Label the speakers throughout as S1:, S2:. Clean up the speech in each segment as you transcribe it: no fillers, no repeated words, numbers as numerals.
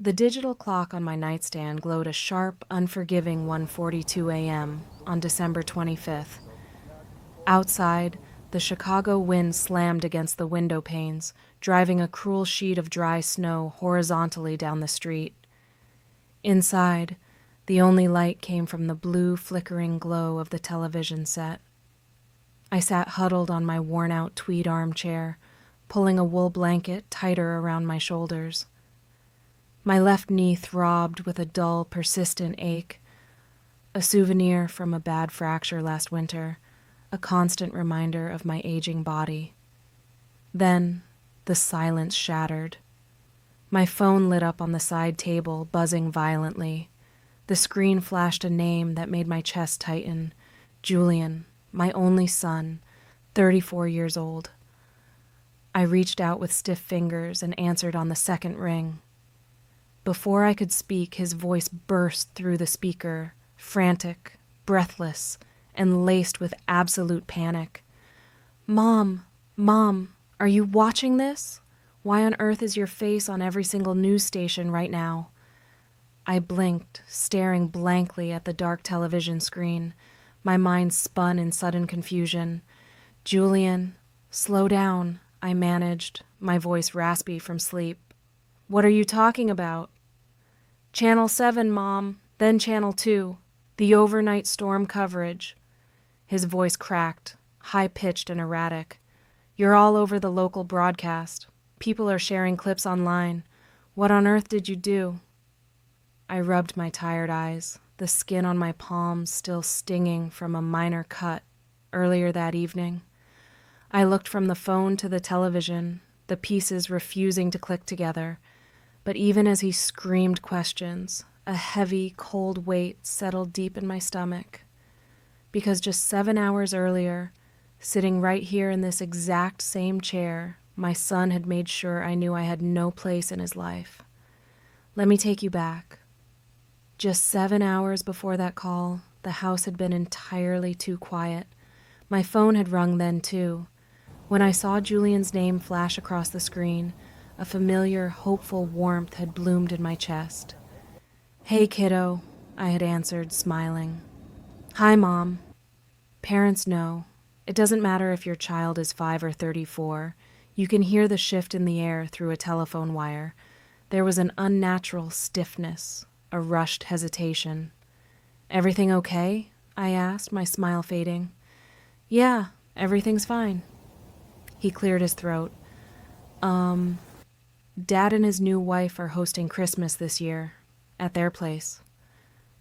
S1: The digital clock on my nightstand glowed a sharp, unforgiving 1:42 a.m. on December 25th. Outside, the Chicago wind slammed against the window panes, driving a cruel sheet of dry snow horizontally down the street. Inside, the only light came from the blue, flickering glow of the television set. I sat huddled on my worn-out tweed armchair, pulling a wool blanket tighter around my shoulders. My left knee throbbed with a dull, persistent ache, a souvenir from a bad fracture last winter, a constant reminder of my aging body. Then, the silence shattered. My phone lit up on the side table, buzzing violently. The screen flashed a name that made my chest tighten. Julian, my only son, 34 years old. I reached out with stiff fingers and answered on the second ring. Before I could speak, his voice burst through the speaker, frantic, breathless, and laced with absolute panic. Mom, are you watching this? Why on earth is your face on every single news station right now? I blinked, staring blankly at the dark television screen. My mind spun in sudden confusion. Julian, slow down, I managed, my voice raspy from sleep. What are you talking about? Channel 7, Mom, then Channel 2, the overnight storm coverage. His voice cracked, high-pitched and erratic. You're all over the local broadcast. People are sharing clips online. What on earth did you do? I rubbed my tired eyes, the skin on my palms still stinging from a minor cut earlier that evening. I looked from the phone to the television, the pieces refusing to click together. But even as he screamed questions, a heavy, cold weight settled deep in my stomach. Because just 7 hours earlier, sitting right here in this exact same chair, my son had made sure I knew I had no place in his life. Let me take you back. Just 7 hours before that call, the house had been entirely too quiet. My phone had rung then, too. When I saw Julian's name flash across the screen, a familiar, hopeful warmth had bloomed in my chest. Hey, kiddo, I had answered, smiling. Hi, Mom. Parents know. It doesn't matter if your child is 5 or 34. You can hear the shift in the air through a telephone wire. There was an unnatural stiffness, a rushed hesitation. Everything okay? I asked, my smile fading. Yeah, everything's fine. He cleared his throat. Dad and his new wife are hosting Christmas this year, at their place.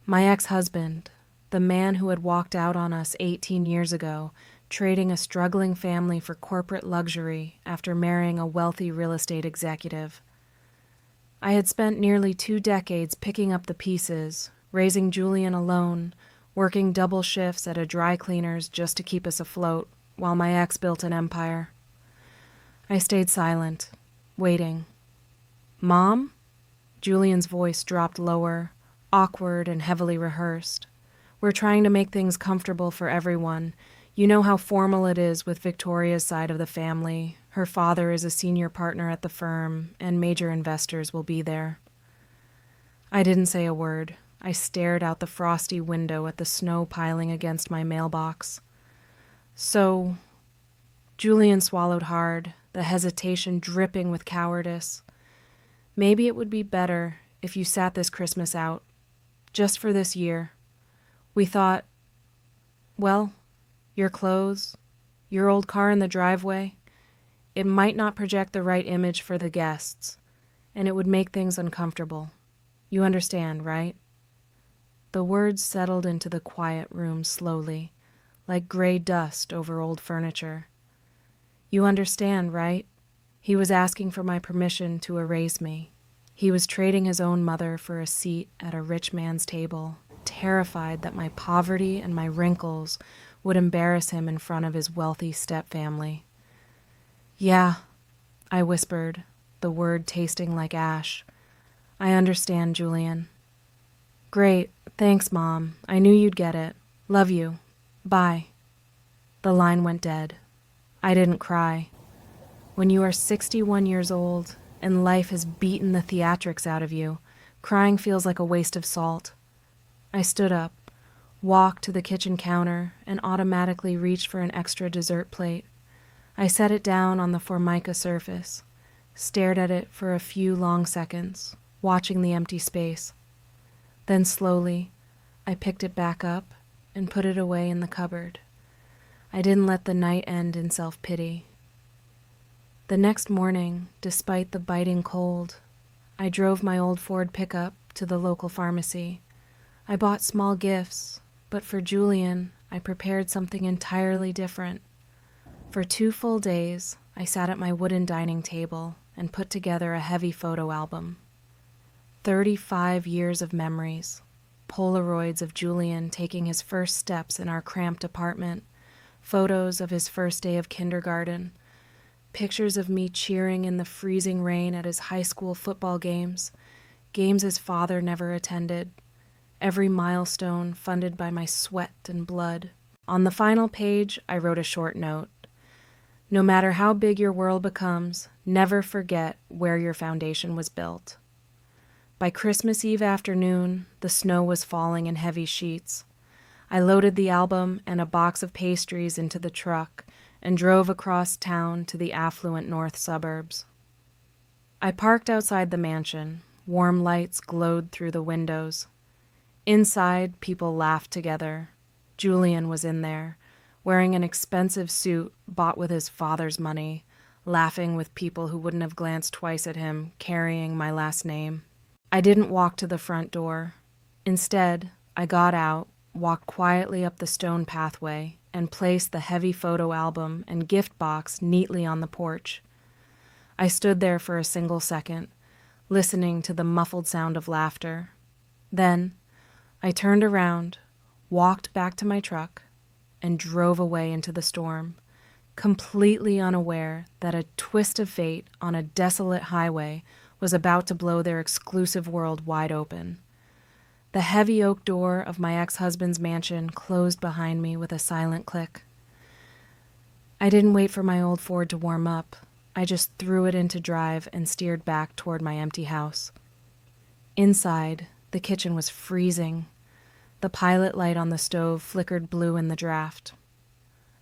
S1: My ex-husband, the man who had walked out on us 18 years ago, trading a struggling family for corporate luxury after marrying a wealthy real estate executive. I had spent nearly 2 decades picking up the pieces, raising Julian alone, working double shifts at a dry cleaner's just to keep us afloat, while my ex built an empire. I stayed silent, waiting. Mom? Julian's voice dropped lower, awkward and heavily rehearsed. We're trying to make things comfortable for everyone. You know how formal it is with Victoria's side of the family. Her father is a senior partner at the firm, and major investors will be there. I didn't say a word. I stared out the frosty window at the snow piling against my mailbox. So, Julian swallowed hard, the hesitation dripping with cowardice. Maybe it would be better if you sat this Christmas out, just for this year. We thought, well, your clothes, your old car in the driveway, it might not project the right image for the guests, and it would make things uncomfortable. You understand, right? The words settled into the quiet room slowly, like gray dust over old furniture. You understand, right? He was asking for my permission to erase me. He was trading his own mother for a seat at a rich man's table, terrified that my poverty and my wrinkles would embarrass him in front of his wealthy stepfamily. Yeah, I whispered, the word tasting like ash. I understand, Julian. Great, thanks, Mom. I knew you'd get it. Love you. Bye. The line went dead. I didn't cry. When you are 61 years old and life has beaten the theatrics out of you, Crying feels like a waste of salt. I stood up, walked to the kitchen counter, and automatically reached for an extra dessert plate. I set it down on the formica surface, stared at it for a few long seconds, watching the empty space. Then slowly, I picked it back up and put it away in the cupboard. I didn't let the night end in self-pity. The next morning, despite the biting cold, I drove my old Ford pickup to the local pharmacy. I bought small gifts, but for Julian, I prepared something entirely different. For 2 full days, I sat at my wooden dining table and put together a heavy photo album. 35 years of memories, Polaroids of Julian taking his first steps in our cramped apartment, photos of his first day of kindergarten, pictures of me cheering in the freezing rain at his high school football games his father never attended, every milestone funded by my sweat and blood. On the final page, I wrote a short note. No matter how big your world becomes, never forget where your foundation was built. By Christmas Eve afternoon, the snow was falling in heavy sheets. I loaded the album and a box of pastries into the truck and drove across town to the affluent north suburbs. I parked outside the mansion. Warm lights glowed through the windows. Inside, people laughed together. Julian was in there, wearing an expensive suit bought with his father's money, laughing with people who wouldn't have glanced twice at him, carrying my last name. I didn't walk to the front door. Instead, I got out, walked quietly up the stone pathway, and placed the heavy photo album and gift box neatly on the porch. I stood there for a single second, listening to the muffled sound of laughter. Then, I turned around, walked back to my truck, and drove away into the storm, completely unaware that a twist of fate on a desolate highway was about to blow their exclusive world wide open. The heavy oak door of my ex-husband's mansion closed behind me with a silent click. I didn't wait for my old Ford to warm up. I just threw it into drive and steered back toward my empty house. Inside, the kitchen was freezing. The pilot light on the stove flickered blue in the draft.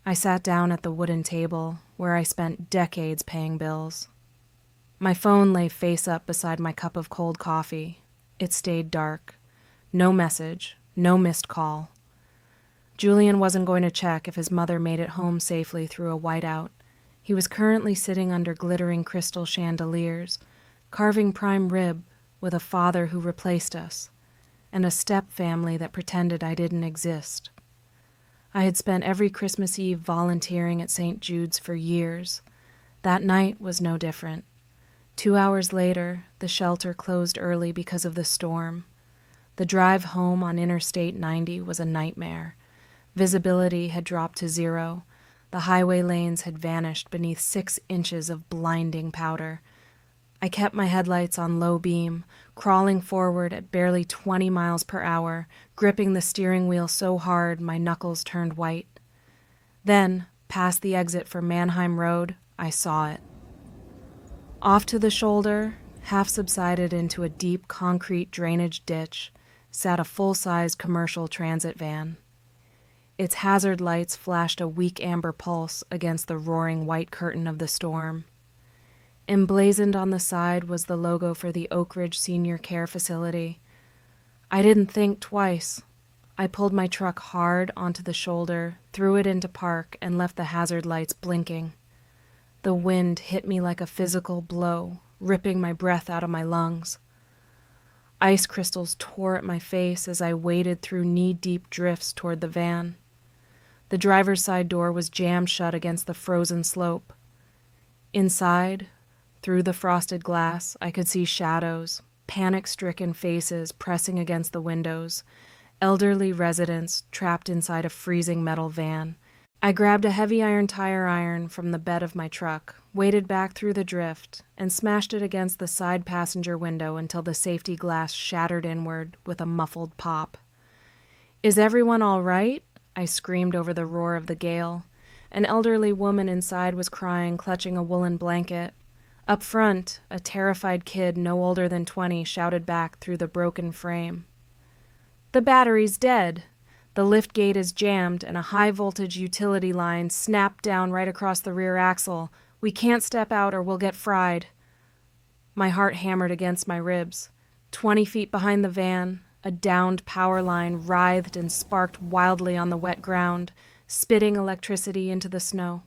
S1: I sat down at the wooden table where I spent decades paying bills. My phone lay face up beside my cup of cold coffee. It stayed dark. No message, no missed call. Julian wasn't going to check if his mother made it home safely through a whiteout. He was currently sitting under glittering crystal chandeliers, carving prime rib with a father who replaced us, and a step-family that pretended I didn't exist. I had spent every Christmas Eve volunteering at St. Jude's for years. That night was no different. 2 hours later, the shelter closed early because of the storm. The drive home on Interstate 90 was a nightmare. Visibility had dropped to 0. The highway lanes had vanished beneath 6 inches of blinding powder. I kept my headlights on low beam, crawling forward at barely 20 miles per hour, gripping the steering wheel so hard my knuckles turned white. Then, past the exit for Mannheim Road, I saw it. Off to the shoulder, half subsided into a deep concrete drainage ditch, sat a full-sized commercial transit van. Its hazard lights flashed a weak amber pulse against the roaring white curtain of the storm. Emblazoned on the side was the logo for the Oak Ridge Senior Care Facility. I didn't think twice. I pulled my truck hard onto the shoulder, threw it into park, and left the hazard lights blinking. The wind hit me like a physical blow, ripping my breath out of my lungs. Ice crystals tore at my face as I waded through knee-deep drifts toward the van. The driver's side door was jammed shut against the frozen slope. Inside, through the frosted glass, I could see shadows, panic-stricken faces pressing against the windows, elderly residents trapped inside a freezing metal van. I grabbed a heavy iron tire iron from the bed of my truck, waded back through the drift, and smashed it against the side passenger window until the safety glass shattered inward with a muffled pop. "Is everyone all right?" I screamed over the roar of the gale. An elderly woman inside was crying, clutching a woolen blanket. Up front, a terrified kid no older than 20 shouted back through the broken frame. "The battery's dead. The lift gate is jammed and a high-voltage utility line snapped down right across the rear axle. We can't step out or we'll get fried." My heart hammered against my ribs. 20 feet behind the van, a downed power line writhed and sparked wildly on the wet ground, spitting electricity into the snow.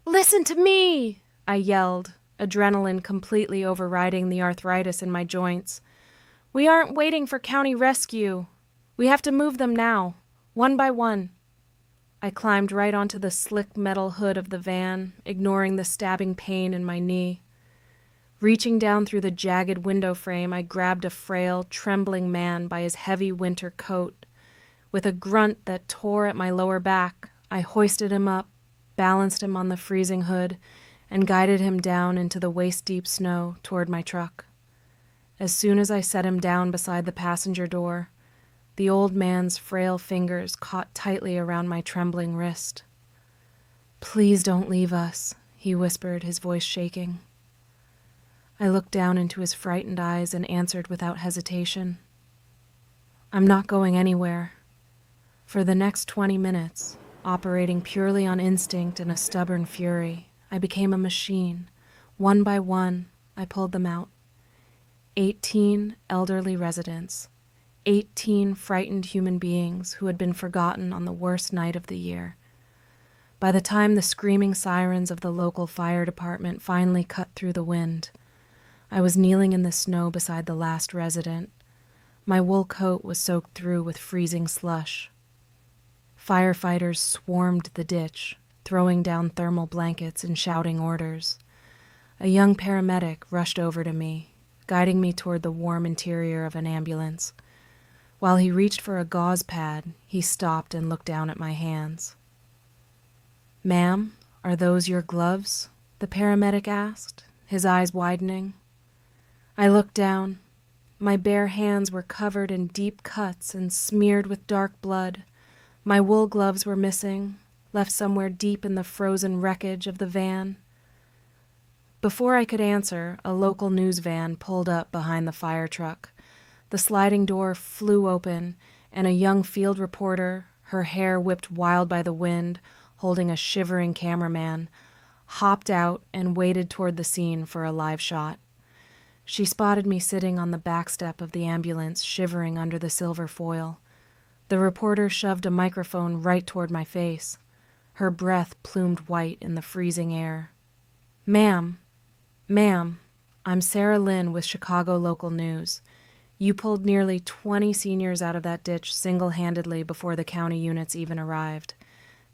S1: "Listen to me!" I yelled, adrenaline completely overriding the arthritis in my joints. "We aren't waiting for county rescue. We have to move them now, one by one." I climbed right onto the slick metal hood of the van, ignoring the stabbing pain in my knee. Reaching down through the jagged window frame, I grabbed a frail, trembling man by his heavy winter coat. With a grunt that tore at my lower back, I hoisted him up, balanced him on the freezing hood, and guided him down into the waist-deep snow toward my truck. As soon as I set him down beside the passenger door, the old man's frail fingers caught tightly around my trembling wrist. "Please don't leave us," he whispered, his voice shaking. I looked down into his frightened eyes and answered without hesitation. "I'm not going anywhere." For the next 20 minutes, operating purely on instinct and a stubborn fury, I became a machine. One by one, I pulled them out. 18 elderly residents, 18 frightened human beings who had been forgotten on the worst night of the year. By the time the screaming sirens of the local fire department finally cut through the wind, I was kneeling in the snow beside the last resident. My wool coat was soaked through with freezing slush. Firefighters swarmed the ditch, throwing down thermal blankets and shouting orders. A young paramedic rushed over to me, guiding me toward the warm interior of an ambulance. While he reached for a gauze pad, he stopped and looked down at my hands. "Ma'am, are those your gloves?" the paramedic asked, his eyes widening. I looked down. My bare hands were covered in deep cuts and smeared with dark blood. My wool gloves were missing, left somewhere deep in the frozen wreckage of the van. Before I could answer, a local news van pulled up behind the fire truck. The sliding door flew open, and a young field reporter, her hair whipped wild by the wind, holding a shivering cameraman, hopped out and waded toward the scene for a live shot. She spotted me sitting on the back step of the ambulance, shivering under the silver foil. The reporter shoved a microphone right toward my face. Her breath plumed white in the freezing air. Ma'am, I'm Sarah Lynn with Chicago Local News. You pulled nearly 20 seniors out of that ditch single-handedly before the county units even arrived.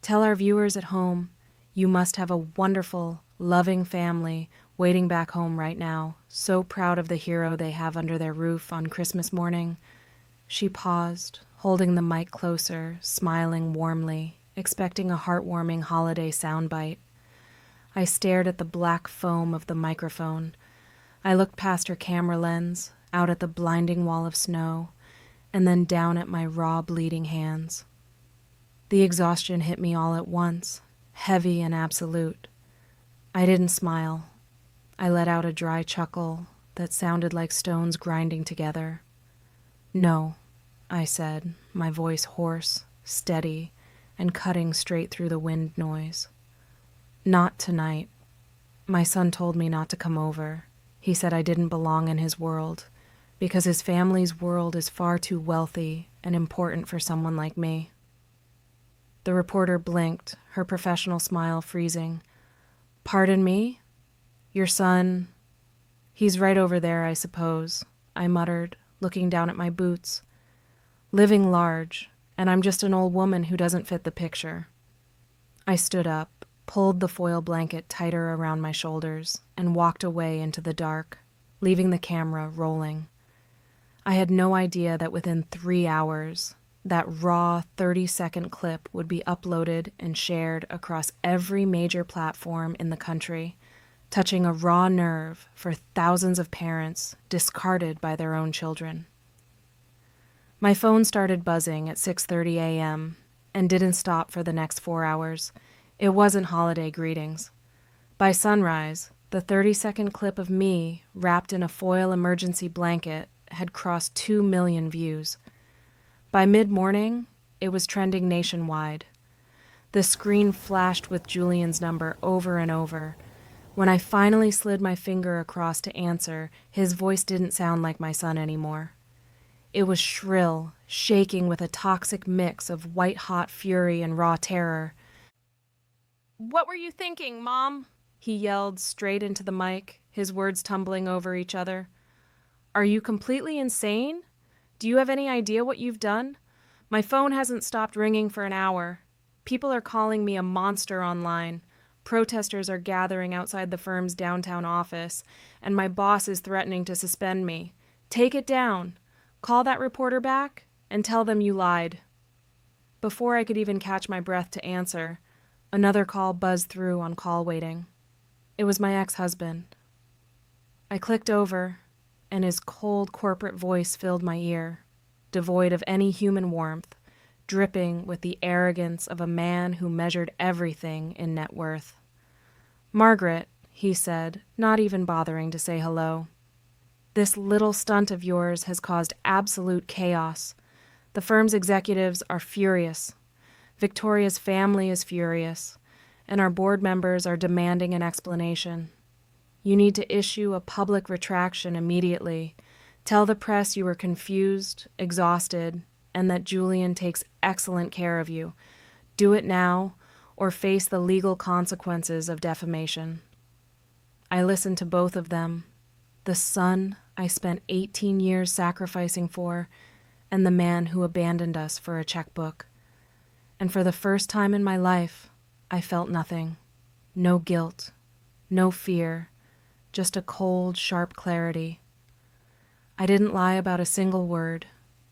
S1: Tell our viewers at home, you must have a wonderful, loving family waiting back home right now, so proud of the hero they have under their roof on Christmas morning." She paused, holding the mic closer, smiling warmly, expecting a heartwarming holiday soundbite. I stared at the black foam of the microphone. I looked past her camera lens, out at the blinding wall of snow, and then down at my raw, bleeding hands. The exhaustion hit me all at once, heavy and absolute. I didn't smile. I let out a dry chuckle that sounded like stones grinding together. "No," I said, my voice hoarse, steady, and cutting straight through the wind noise. "Not tonight. My son told me not to come over. He said I didn't belong in his world, because his family's world is far too wealthy and important for someone like me." The reporter blinked, her professional smile freezing. "Pardon me? Your son—" "He's right over there, I suppose," I muttered, looking down at my boots. "Living large, and I'm just an old woman who doesn't fit the picture." I stood up, pulled the foil blanket tighter around my shoulders, and walked away into the dark, leaving the camera rolling. I had no idea that within 3 hours, that raw 30-second clip would be uploaded and shared across every major platform in the country, touching a raw nerve for thousands of parents discarded by their own children. My phone started buzzing at 6:30 a.m. and didn't stop for the next 4 hours. It wasn't holiday greetings. By sunrise, The 30-second clip of me, wrapped in a foil emergency blanket, had crossed 2 million views. By mid-morning, it was trending nationwide. The screen flashed with Julian's number over and over. When I finally slid my finger across to answer, his voice didn't sound like my son anymore. It was shrill, shaking with a toxic mix of white-hot fury and raw terror. "What were you thinking, Mom?" he yelled straight into the mic, his words tumbling over each other. "Are you completely insane? Do you have any idea what you've done? My phone hasn't stopped ringing for an hour. People are calling me a monster online. Protesters are gathering outside the firm's downtown office, and my boss is threatening to suspend me. Take it down. Call that reporter back and tell them you lied." Before I could even catch my breath to answer, another call buzzed through on call waiting. It was my ex-husband. I clicked over, and his cold corporate voice filled my ear, devoid of any human warmth, dripping with the arrogance of a man who measured everything in net worth. "Margaret," he said, not even bothering to say hello. "This little stunt of yours has caused absolute chaos. The firm's executives are furious. Victoria's family is furious, and our board members are demanding an explanation. You need to issue a public retraction immediately. Tell the press you were confused, exhausted, and that Julian takes excellent care of you. Do it now, or face the legal consequences of defamation." I listened to both of them, the son I spent 18 years sacrificing for, and the man who abandoned us for a checkbook. And for the first time in my life, I felt nothing. No guilt, no fear, just a cold, sharp clarity. I didn't lie about a single word,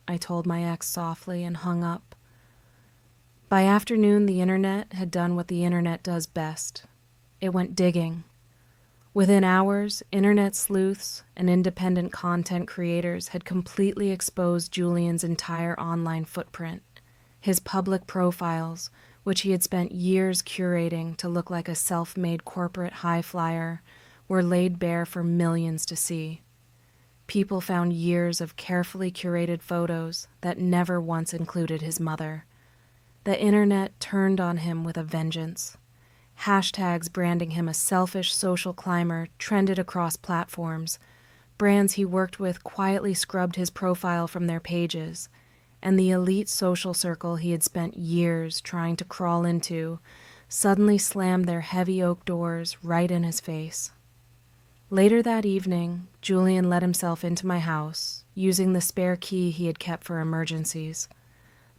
S1: I told my ex softly and hung up. By afternoon, the internet had done what the internet does best. It went digging. Within hours, internet sleuths and independent content creators had completely exposed Julian's entire online footprint. His public profiles, which he had spent years curating to look like a self-made corporate high flyer, were laid bare for millions to see. People found years of carefully curated photos that never once included his mother. The internet turned on him with a vengeance. Hashtags branding him a selfish social climber trended across platforms. Brands he worked with quietly scrubbed his profile from their pages, and the elite social circle he had spent years trying to crawl into suddenly slammed their heavy oak doors right in his face. Later that evening, Julian let himself into my house, using the spare key he had kept for emergencies.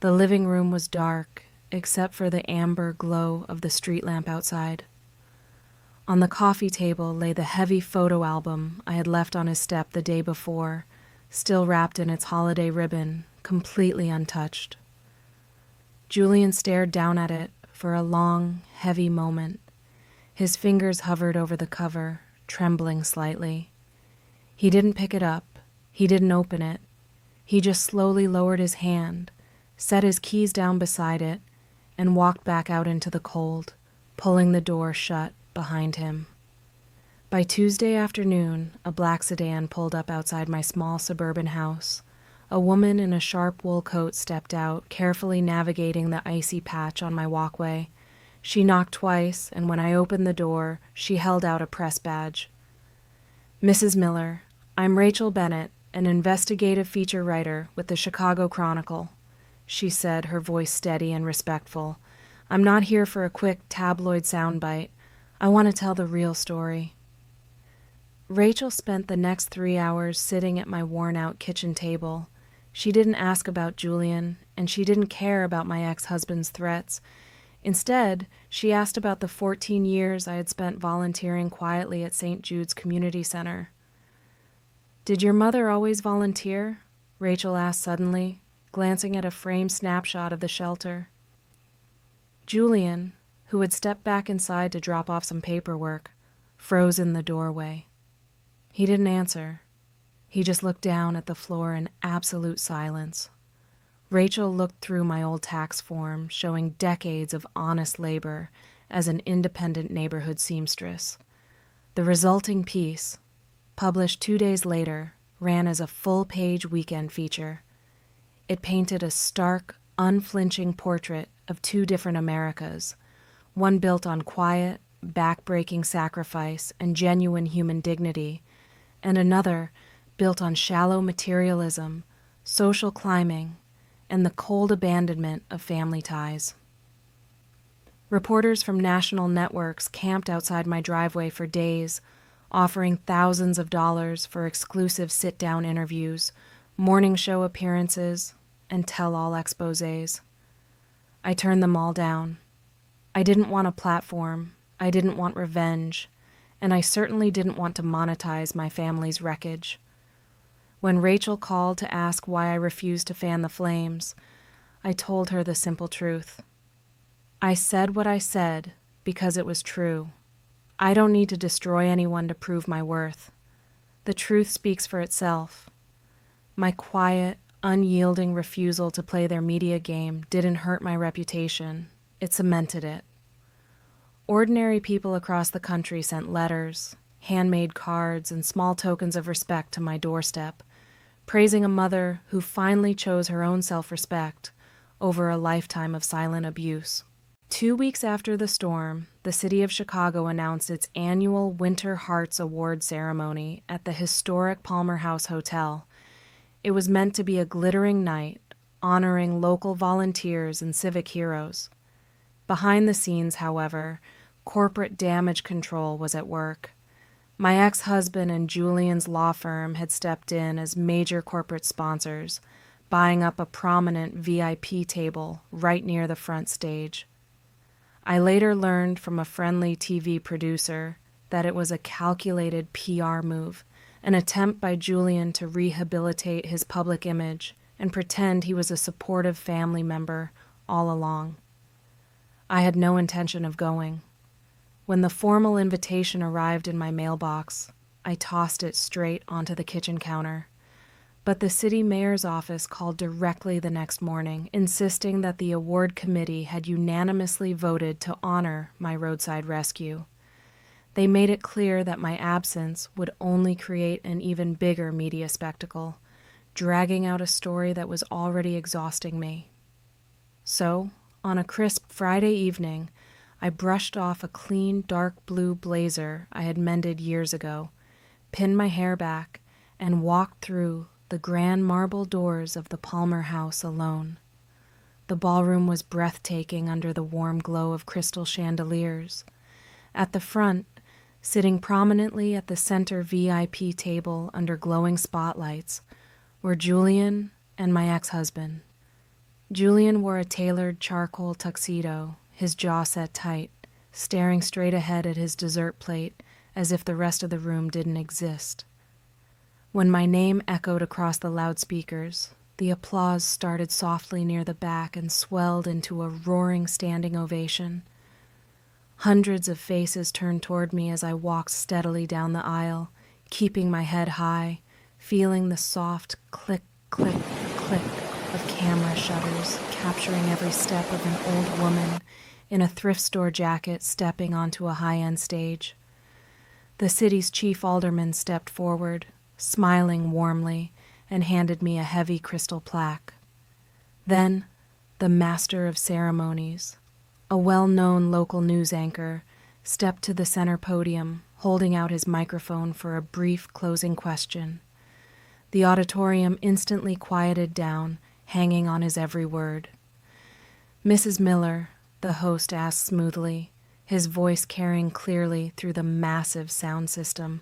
S1: The living room was dark, except for the amber glow of the street lamp outside. On the coffee table lay the heavy photo album I had left on his step the day before, still wrapped in its holiday ribbon, completely untouched. Julian stared down at it for a long, heavy moment. His fingers hovered over the cover, trembling slightly. He didn't pick it up. He didn't open it. He just slowly lowered his hand, set his keys down beside it, and walked back out into the cold, pulling the door shut behind him. By Tuesday afternoon, a black sedan pulled up outside my small suburban house. A woman in a sharp wool coat stepped out, carefully navigating the icy patch on my walkway. She knocked twice, and when I opened the door, she held out a press badge. "Mrs. Miller, I'm Rachel Bennett, an investigative feature writer with the Chicago Chronicle," she said, her voice steady and respectful. "I'm not here for a quick tabloid soundbite. I want to tell the real story." Rachel spent the next 3 hours sitting at my worn-out kitchen table. She didn't ask about Julian, and she didn't care about my ex-husband's threats. Instead, she asked about the 14 years I had spent volunteering quietly at St. Jude's Community Center. "Did your mother always volunteer?" Rachel asked suddenly, glancing at a framed snapshot of the shelter. Julian, who had stepped back inside to drop off some paperwork, froze in the doorway. He didn't answer. He just looked down at the floor in absolute silence. Rachel looked through my old tax form, showing decades of honest labor as an independent neighborhood seamstress. The resulting piece, published 2 days later, ran as a full-page weekend feature. It painted a stark, unflinching portrait of two different Americas, one built on quiet, back-breaking sacrifice and genuine human dignity, and another built on shallow materialism, social climbing, and the cold abandonment of family ties. Reporters from national networks camped outside my driveway for days, offering thousands of dollars for exclusive sit-down interviews, morning show appearances, and tell-all exposés. I turned them all down. I didn't want a platform, I didn't want revenge, and I certainly didn't want to monetize my family's wreckage. When Rachel called to ask why I refused to fan the flames, I told her the simple truth. I said what I said because it was true. I don't need to destroy anyone to prove my worth. The truth speaks for itself. My quiet, unyielding refusal to play their media game didn't hurt my reputation. It cemented it. Ordinary people across the country sent letters, handmade cards, and small tokens of respect to my doorstep, praising a mother who finally chose her own self-respect over a lifetime of silent abuse. 2 weeks after the storm, the city of Chicago announced its annual Winter Hearts Award ceremony at the historic Palmer House Hotel. It was meant to be a glittering night, honoring local volunteers and civic heroes. Behind the scenes, however, corporate damage control was at work. My ex-husband and Julian's law firm had stepped in as major corporate sponsors, buying up a prominent VIP table right near the front stage. I later learned from a friendly TV producer that it was a calculated PR move, an attempt by Julian to rehabilitate his public image and pretend he was a supportive family member all along. I had no intention of going. When the formal invitation arrived in my mailbox, I tossed it straight onto the kitchen counter. But the city mayor's office called directly the next morning, insisting that the award committee had unanimously voted to honor my roadside rescue. They made it clear that my absence would only create an even bigger media spectacle, dragging out a story that was already exhausting me. So, on a crisp Friday evening, I brushed off a clean dark blue blazer I had mended years ago, pinned my hair back, and walked through the grand marble doors of the Palmer House alone. The ballroom was breathtaking under the warm glow of crystal chandeliers. At the front, sitting prominently at the center VIP table under glowing spotlights, were Julian and my ex-husband. Julian wore a tailored charcoal tuxedo, his jaw set tight, staring straight ahead at his dessert plate as if the rest of the room didn't exist. When my name echoed across the loudspeakers, the applause started softly near the back and swelled into a roaring standing ovation. Hundreds of faces turned toward me as I walked steadily down the aisle, keeping my head high, feeling the soft click, click, click of camera shutters, capturing every step of an old woman in a thrift store jacket stepping onto a high-end stage. The city's chief alderman stepped forward, smiling warmly, and handed me a heavy crystal plaque. Then, the master of ceremonies, a well-known local news anchor, stepped to the center podium, holding out his microphone for a brief closing question. The auditorium instantly quieted down, hanging on his every word. "Mrs. Miller," the host asked smoothly, his voice carrying clearly through the massive sound system,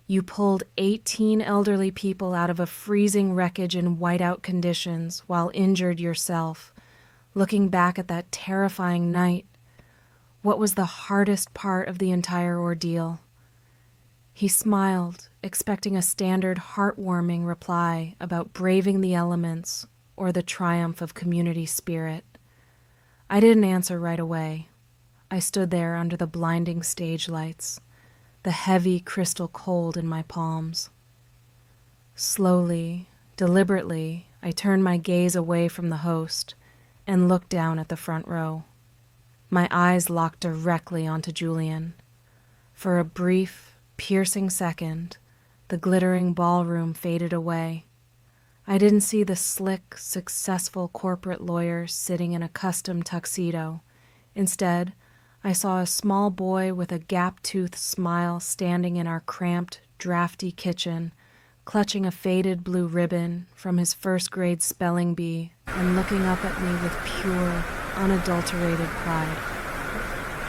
S1: "you pulled 18 elderly people out of a freezing wreckage in whiteout conditions while injured yourself. Looking back at that terrifying night, what was the hardest part of the entire ordeal?" He smiled, expecting a standard heartwarming reply about braving the elements or the triumph of community spirit. I didn't answer right away. I stood there under the blinding stage lights, the heavy crystal cold in my palms. Slowly, deliberately, I turned my gaze away from the host and looked down at the front row. My eyes locked directly onto Julian. For a brief, piercing second, the glittering ballroom faded away. I didn't see the slick, successful corporate lawyer sitting in a custom tuxedo. Instead, I saw a small boy with a gap-toothed smile standing in our cramped, drafty kitchen, clutching a faded blue ribbon from his first-grade spelling bee and looking up at me with pure, unadulterated pride.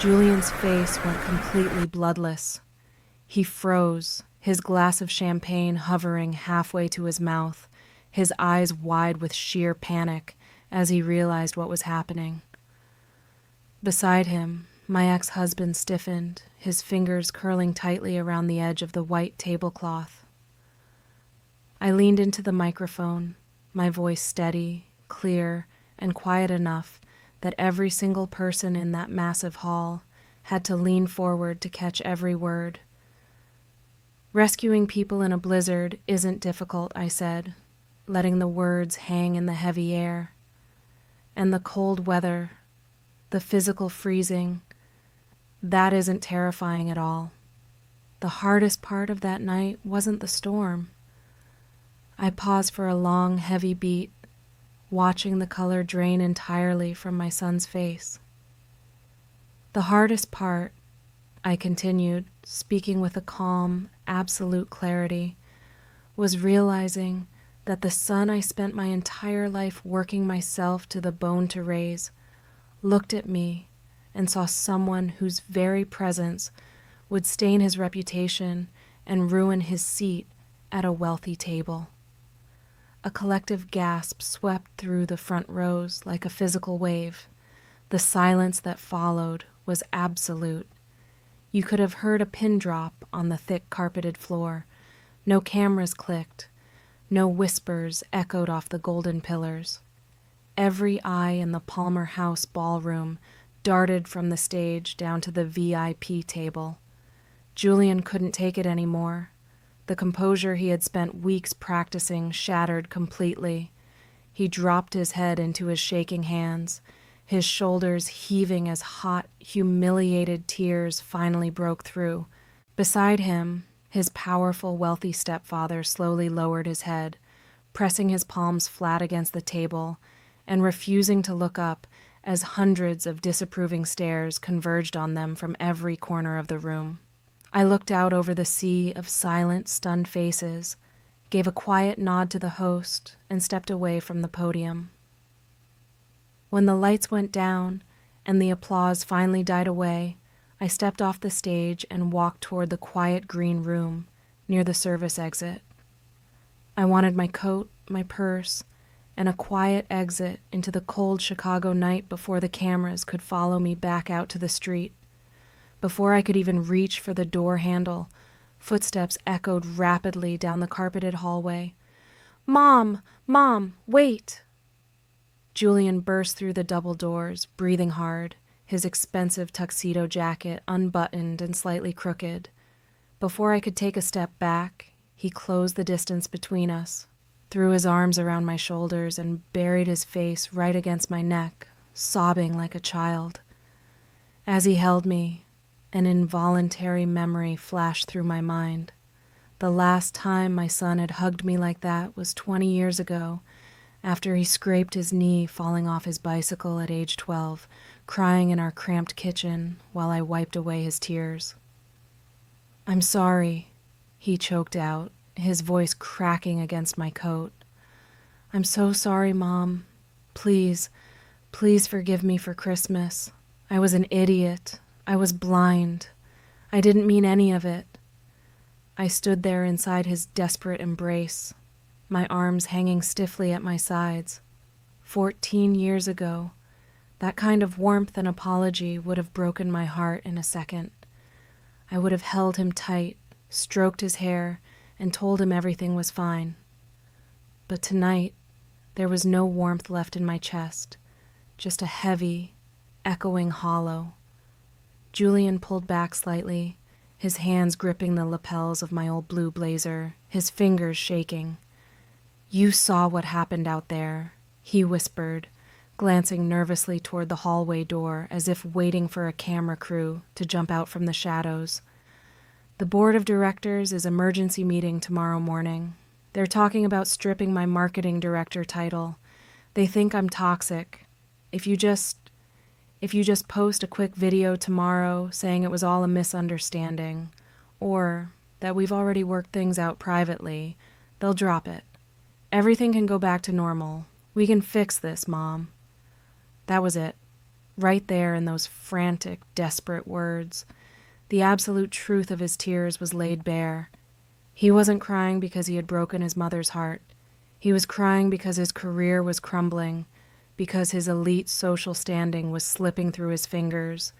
S1: Julian's face went completely bloodless. He froze, his glass of champagne hovering halfway to his mouth, his eyes wide with sheer panic as he realized what was happening. Beside him, my ex-husband stiffened, his fingers curling tightly around the edge of the white tablecloth. I leaned into the microphone, my voice steady, clear, and quiet enough that every single person in that massive hall had to lean forward to catch every word. Rescuing people in a blizzard isn't difficult, I said, letting the words hang in the heavy air. And the cold weather, the physical freezing, that isn't terrifying at all. The hardest part of that night wasn't the storm. I paused for a long, heavy beat, watching the color drain entirely from my son's face. The hardest part, I continued, speaking with a calm, absolute clarity, was realizing that the son I spent my entire life working myself to the bone to raise looked at me and saw someone whose very presence would stain his reputation and ruin his seat at a wealthy table. A collective gasp swept through the front rows like a physical wave. The silence that followed was absolute. You could have heard a pin drop on the thick carpeted floor. No cameras clicked. No whispers echoed off the golden pillars. Every eye in the Palmer House ballroom darted from the stage down to the VIP table. Julian couldn't take it anymore. The composure he had spent weeks practicing shattered completely. He dropped his head into his shaking hands, his shoulders heaving as hot, humiliated tears finally broke through. Beside him, his powerful, wealthy stepfather slowly lowered his head, pressing his palms flat against the table and refusing to look up as hundreds of disapproving stares converged on them from every corner of the room. I looked out over the sea of silent, stunned faces, gave a quiet nod to the host, and stepped away from the podium. When the lights went down and the applause finally died away, I stepped off the stage and walked toward the quiet green room near the service exit. I wanted my coat, my purse, and a quiet exit into the cold Chicago night before the cameras could follow me back out to the street. Before I could even reach for the door handle, footsteps echoed rapidly down the carpeted hallway. "Mom! Mom! Wait!" Julian burst through the double doors, breathing hard, his expensive tuxedo jacket unbuttoned and slightly crooked. Before I could take a step back, he closed the distance between us, threw his arms around my shoulders, and buried his face right against my neck, sobbing like a child. As he held me, an involuntary memory flashed through my mind. The last time my son had hugged me like that was 20 years ago, after he scraped his knee falling off his bicycle at age 12, crying in our cramped kitchen while I wiped away his tears. "I'm sorry," he choked out, his voice cracking against my coat. "I'm so sorry, Mom. Please, please forgive me for Christmas. I was an idiot. I was blind. I didn't mean any of it." I stood there inside his desperate embrace, my arms hanging stiffly at my sides. 14 years ago, that kind of warmth and apology would have broken my heart in a second. I would have held him tight, stroked his hair, and told him everything was fine. But tonight, there was no warmth left in my chest, just a heavy, echoing hollow. Julian pulled back slightly, his hands gripping the lapels of my old blue blazer, his fingers shaking. "You saw what happened out there," he whispered, glancing nervously toward the hallway door as if waiting for a camera crew to jump out from the shadows. The board of directors is emergency meeting tomorrow morning. They're talking about stripping my marketing director title. They think I'm toxic. If you just post a quick video tomorrow saying it was all a misunderstanding, or that we've already worked things out privately, they'll drop it. Everything can go back to normal. We can fix this, Mom. That was it. Right there in those frantic, desperate words. The absolute truth of his tears was laid bare. He wasn't crying because he had broken his mother's heart. He was crying because his career was crumbling, because his elite social standing was slipping through his fingers,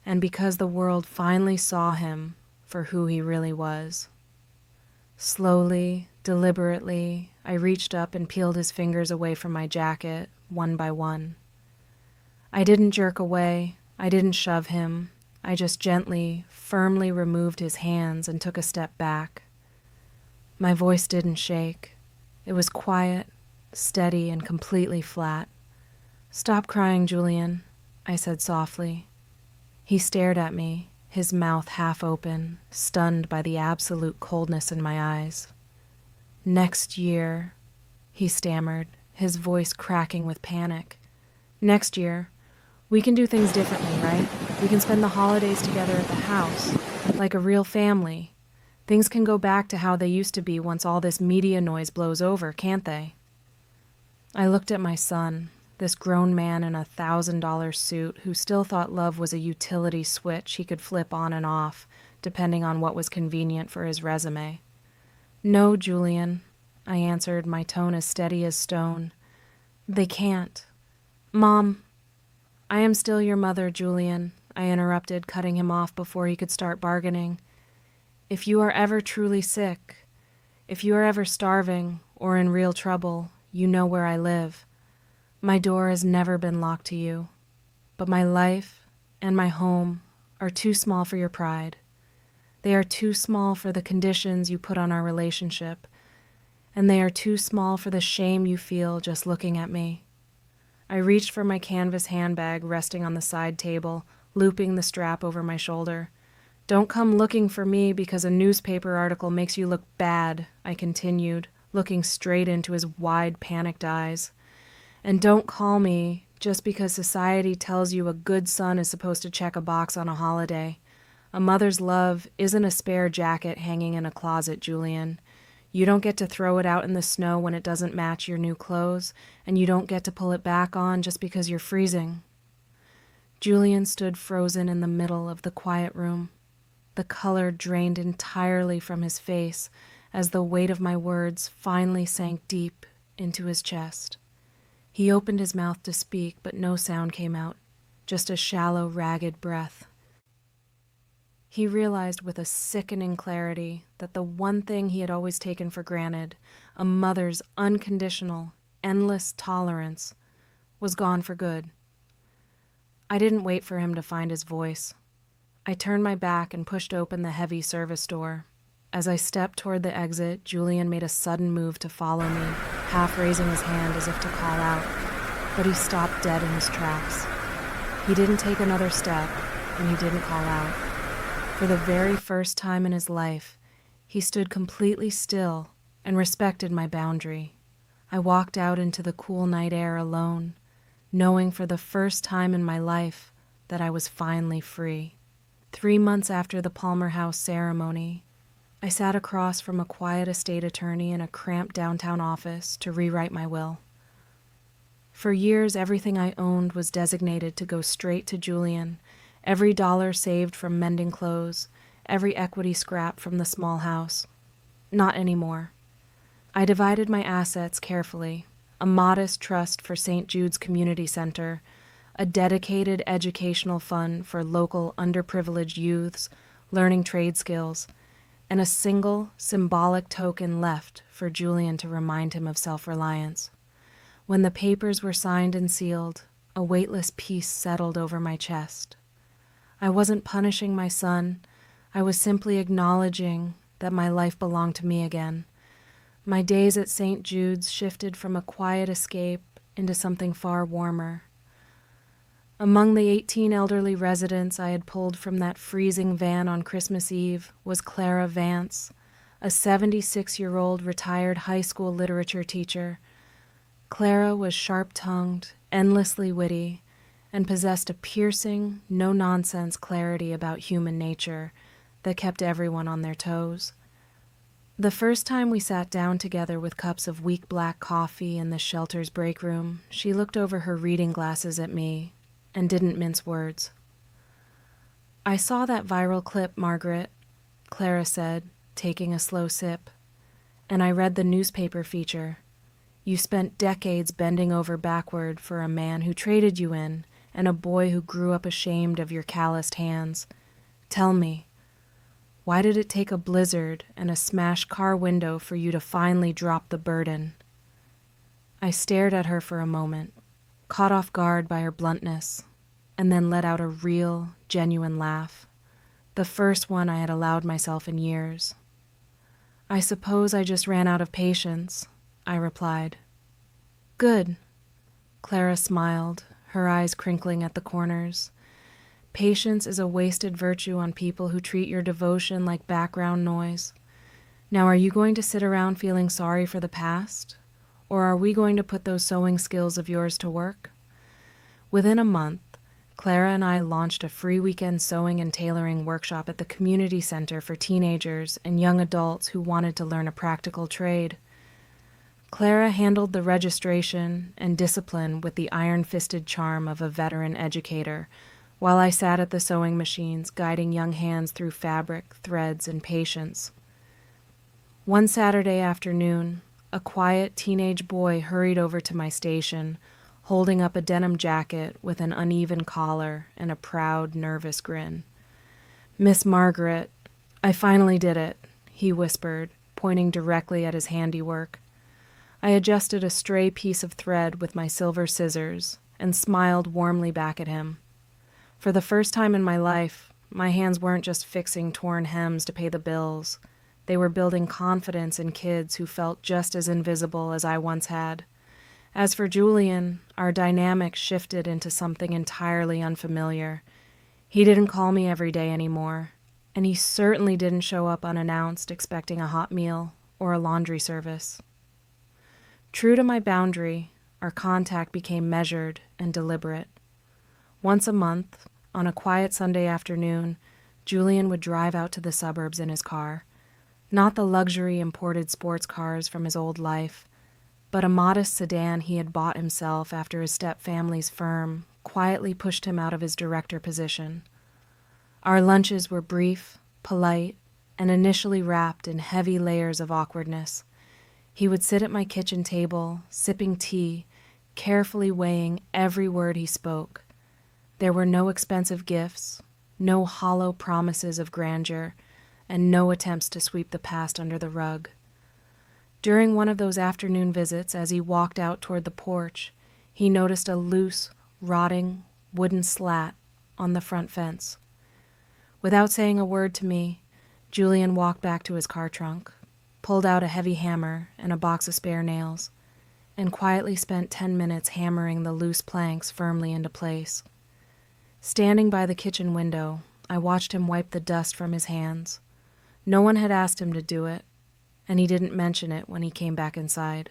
S1: and because the world finally saw him for who he really was. Slowly, deliberately, I reached up and peeled his fingers away from my jacket, one by one. I didn't jerk away. I didn't shove him. I just gently, firmly removed his hands and took a step back. My voice didn't shake. It was quiet, steady, and completely flat. "Stop crying, Julian," I said softly. He stared at me, his mouth half open, stunned by the absolute coldness in my eyes. "Next year," he stammered, his voice cracking with panic. "Next year, we can do things differently, right? We can spend the holidays together at the house, like a real family. Things can go back to how they used to be once all this media noise blows over, can't they?" I looked at my son, this grown man in a $1,000 suit who still thought love was a utility switch he could flip on and off, depending on what was convenient for his resume. "No, Julian," I answered, my tone as steady as stone. "They can't. Mom, I am still your mother, Julian," I interrupted, cutting him off before he could start bargaining. "If you are ever truly sick, if you are ever starving or in real trouble, you know where I live. My door has never been locked to you, but my life and my home are too small for your pride. They are too small for the conditions you put on our relationship, and they are too small for the shame you feel just looking at me." I reached for my canvas handbag resting on the side table, looping the strap over my shoulder. "Don't come looking for me because a newspaper article makes you look bad," I continued, looking straight into his wide, panicked eyes. "And don't call me just because society tells you a good son is supposed to check a box on a holiday. A mother's love isn't a spare jacket hanging in a closet, Julian. You don't get to throw it out in the snow when it doesn't match your new clothes, and you don't get to pull it back on just because you're freezing." Julian stood frozen in the middle of the quiet room. The color drained entirely from his face as the weight of my words finally sank deep into his chest. He opened his mouth to speak, but no sound came out, just a shallow, ragged breath. He realized with a sickening clarity that the one thing he had always taken for granted, a mother's unconditional, endless tolerance, was gone for good. I didn't wait for him to find his voice. I turned my back and pushed open the heavy service door. As I stepped toward the exit, Julian made a sudden move to follow me, half raising his hand as if to call out, but he stopped dead in his tracks. He didn't take another step, and he didn't call out. For the very first time in his life, he stood completely still and respected my boundary. I walked out into the cool night air alone, knowing for the first time in my life that I was finally free. 3 months after the Palmer House ceremony, I sat across from a quiet estate attorney in a cramped downtown office to rewrite my will. For years, everything I owned was designated to go straight to Julian, every dollar saved from mending clothes, every equity scrap from the small house. Not anymore. I divided my assets carefully, a modest trust for St. Jude's Community Center, a dedicated educational fund for local underprivileged youths learning trade skills, and a single symbolic token left for Julian to remind him of self-reliance. When the papers were signed and sealed, a weightless peace settled over my chest. I wasn't punishing my son. I was simply acknowledging that my life belonged to me again. My days at St. Jude's shifted from a quiet escape into something far warmer. Among the 18 elderly residents I had pulled from that freezing van on Christmas Eve was Clara Vance, a 76-year-old retired high school literature teacher. Clara was sharp-tongued, endlessly witty, and possessed a piercing, no-nonsense clarity about human nature that kept everyone on their toes. The first time we sat down together with cups of weak black coffee in the shelter's break room, she looked over her reading glasses at me and didn't mince words. "I saw that viral clip, Margaret," Clara said, taking a slow sip, "and I read the newspaper feature. You spent decades bending over backward for a man who traded you in and a boy who grew up ashamed of your calloused hands. Tell me, why did it take a blizzard and a smashed car window for you to finally drop the burden?" I stared at her for a moment, caught off guard by her bluntness, and then let out a real, genuine laugh, the first one I had allowed myself in years. "I suppose I just ran out of patience," I replied. "Good." Clara smiled, her eyes crinkling at the corners. "Patience is a wasted virtue on people who treat your devotion like background noise. Now, are you going to sit around feeling sorry for the past? Or are we going to put those sewing skills of yours to work?" Within a month, Clara and I launched a free weekend sewing and tailoring workshop at the community center for teenagers and young adults who wanted to learn a practical trade. Clara handled the registration and discipline with the iron-fisted charm of a veteran educator, while I sat at the sewing machines guiding young hands through fabric, threads, and patience. One Saturday afternoon, a quiet teenage boy hurried over to my station, holding up a denim jacket with an uneven collar and a proud, nervous grin. "Miss Margaret, I finally did it," he whispered, pointing directly at his handiwork. I adjusted a stray piece of thread with my silver scissors and smiled warmly back at him. For the first time in my life, my hands weren't just fixing torn hems to pay the bills. They were building confidence in kids who felt just as invisible as I once had. As for Julian, our dynamic shifted into something entirely unfamiliar. He didn't call me every day anymore, and he certainly didn't show up unannounced expecting a hot meal or a laundry service. True to my boundary, our contact became measured and deliberate. Once a month, on a quiet Sunday afternoon, Julian would drive out to the suburbs in his car. Not the luxury imported sports cars from his old life, but a modest sedan he had bought himself after his step-family's firm quietly pushed him out of his director position. Our lunches were brief, polite, and initially wrapped in heavy layers of awkwardness. He would sit at my kitchen table, sipping tea, carefully weighing every word he spoke. There were no expensive gifts, no hollow promises of grandeur, and no attempts to sweep the past under the rug. During one of those afternoon visits, as he walked out toward the porch, he noticed a loose, rotting wooden slat on the front fence. Without saying a word to me, Julian walked back to his car trunk, pulled out a heavy hammer and a box of spare nails, and quietly spent 10 minutes hammering the loose planks firmly into place. Standing by the kitchen window, I watched him wipe the dust from his hands. No one had asked him to do it, and he didn't mention it when he came back inside.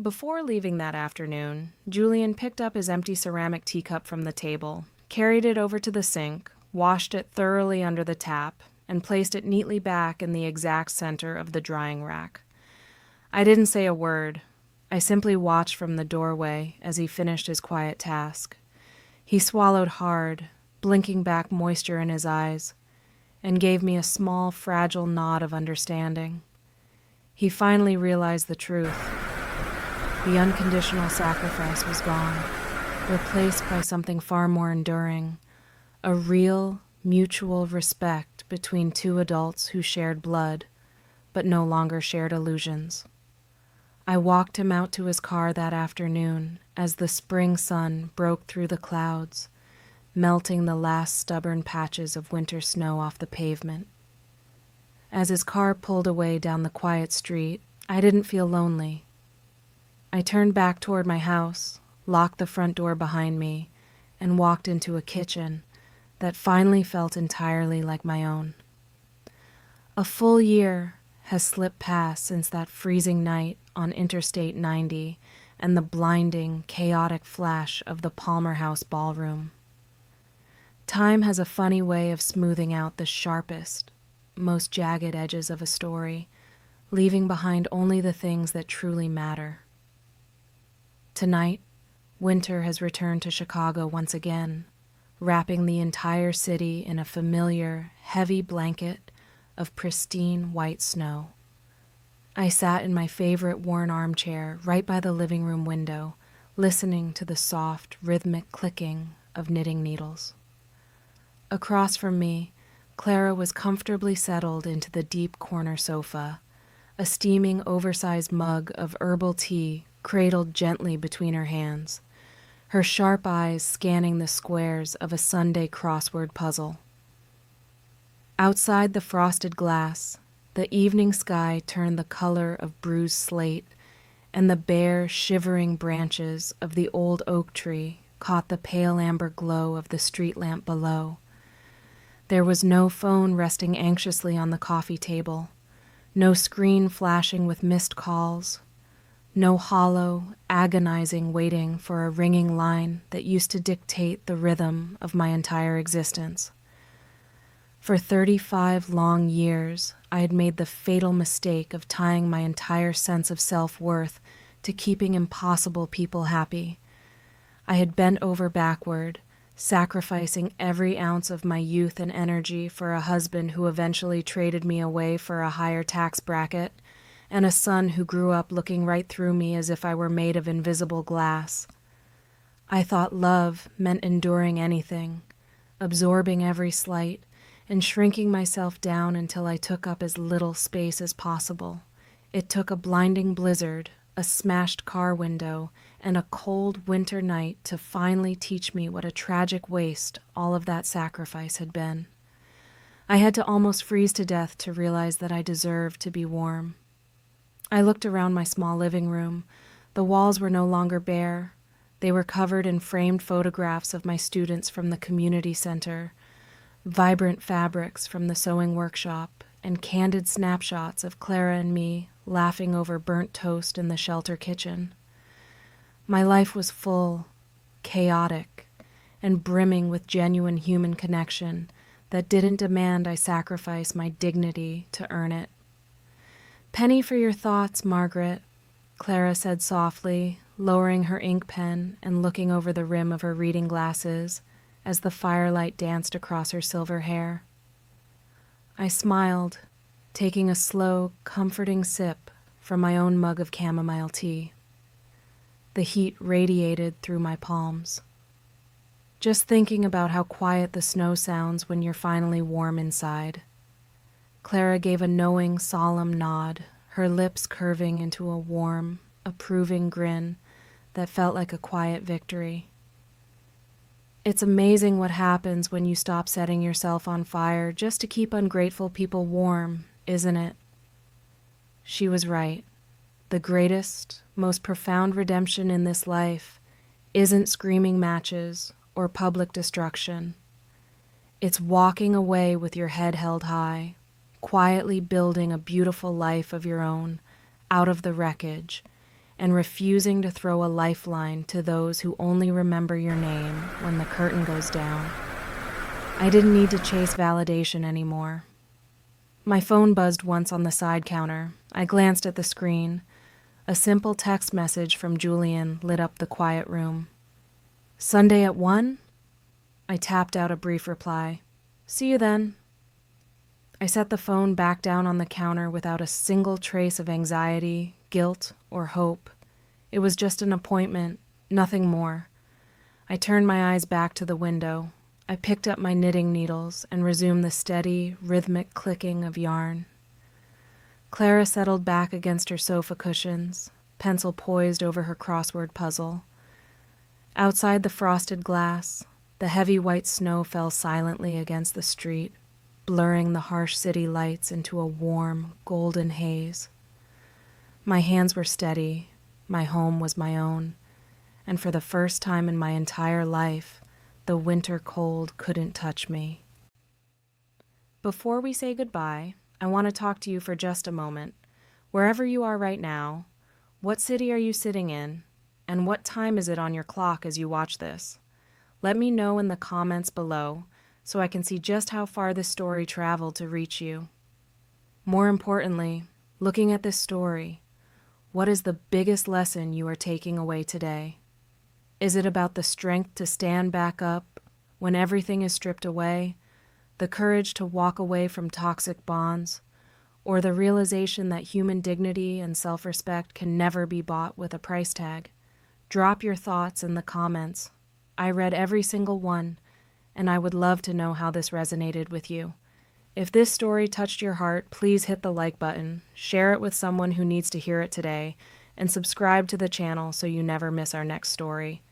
S1: Before leaving that afternoon, Julian picked up his empty ceramic teacup from the table, carried it over to the sink, washed it thoroughly under the tap, and placed it neatly back in the exact center of the drying rack. I didn't say a word. I simply watched from the doorway as he finished his quiet task. He swallowed hard, blinking back moisture in his eyes, and gave me a small, fragile nod of understanding. He finally realized the truth. The unconditional sacrifice was gone, replaced by something far more enduring, a real, mutual respect between two adults who shared blood, but no longer shared illusions. I walked him out to his car that afternoon as the spring sun broke through the clouds, melting the last stubborn patches of winter snow off the pavement. As his car pulled away down the quiet street, I didn't feel lonely. I turned back toward my house, locked the front door behind me, and walked into a kitchen that finally felt entirely like my own. A full year has slipped past since that freezing night on Interstate 90 and the blinding, chaotic flash of the Palmer House ballroom. Time has a funny way of smoothing out the sharpest, most jagged edges of a story, leaving behind only the things that truly matter. Tonight, winter has returned to Chicago once again, wrapping the entire city in a familiar, heavy blanket of pristine white snow. I sat in my favorite worn armchair right by the living room window, listening to the soft, rhythmic clicking of knitting needles. Across from me, Clara was comfortably settled into the deep corner sofa, a steaming, oversized mug of herbal tea cradled gently between her hands, her sharp eyes scanning the squares of a Sunday crossword puzzle. Outside the frosted glass, the evening sky turned the color of bruised slate, and the bare, shivering branches of the old oak tree caught the pale amber glow of the street lamp below. There was no phone resting anxiously on the coffee table, no screen flashing with missed calls, no hollow, agonizing waiting for a ringing line that used to dictate the rhythm of my entire existence. For 35 long years, I had made the fatal mistake of tying my entire sense of self-worth to keeping impossible people happy. I had bent over backward, sacrificing every ounce of my youth and energy for a husband who eventually traded me away for a higher tax bracket, and a son who grew up looking right through me as if I were made of invisible glass. I thought love meant enduring anything, absorbing every slight, and shrinking myself down until I took up as little space as possible. It took a blinding blizzard, a smashed car window, and a cold winter night to finally teach me what a tragic waste all of that sacrifice had been. I had to almost freeze to death to realize that I deserved to be warm. I looked around my small living room. The walls were no longer bare. They were covered in framed photographs of my students from the community center, vibrant fabrics from the sewing workshop, and candid snapshots of Clara and me laughing over burnt toast in the shelter kitchen. My life was full, chaotic, and brimming with genuine human connection that didn't demand I sacrifice my dignity to earn it. "Penny for your thoughts, Margaret," Clara said softly, lowering her ink pen and looking over the rim of her reading glasses as the firelight danced across her silver hair. I smiled, taking a slow, comforting sip from my own mug of chamomile tea. The heat radiated through my palms. Just thinking about how quiet the snow sounds when you're finally warm inside. Clara gave a knowing, solemn nod, her lips curving into a warm, approving grin that felt like a quiet victory. "It's amazing what happens when you stop setting yourself on fire just to keep ungrateful people warm, isn't it?" She was right. The greatest, most profound redemption in this life isn't screaming matches or public destruction. It's walking away with your head held high, quietly building a beautiful life of your own out of the wreckage, and refusing to throw a lifeline to those who only remember your name when the curtain goes down. I didn't need to chase validation anymore. My phone buzzed once on the side counter. I glanced at the screen. A simple text message from Julian lit up the quiet room. "Sunday at 1?" I tapped out a brief reply. "See you then." I set the phone back down on the counter without a single trace of anxiety, guilt, or hope. It was just an appointment, nothing more. I turned my eyes back to the window. I picked up my knitting needles and resumed the steady, rhythmic clicking of yarn. Clara settled back against her sofa cushions, pencil poised over her crossword puzzle. Outside the frosted glass, the heavy white snow fell silently against the street, blurring the harsh city lights into a warm, golden haze. My hands were steady, my home was my own, and for the first time in my entire life, the winter cold couldn't touch me. Before we say goodbye, I want to talk to you for just a moment. Wherever you are right now, what city are you sitting in, and what time is it on your clock as you watch this? Let me know in the comments below so I can see just how far this story traveled to reach you. More importantly, looking at this story, what is the biggest lesson you are taking away today? Is it about the strength to stand back up when everything is stripped away, the courage to walk away from toxic bonds, or the realization that human dignity and self-respect can never be bought with a price tag? Drop your thoughts in the comments. I read every single one, and I would love to know how this resonated with you. If this story touched your heart, please hit the like button, share it with someone who needs to hear it today, and subscribe to the channel so you never miss our next story.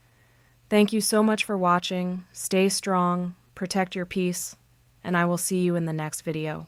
S1: Thank you so much for watching. Stay strong, protect your peace, and I will see you in the next video.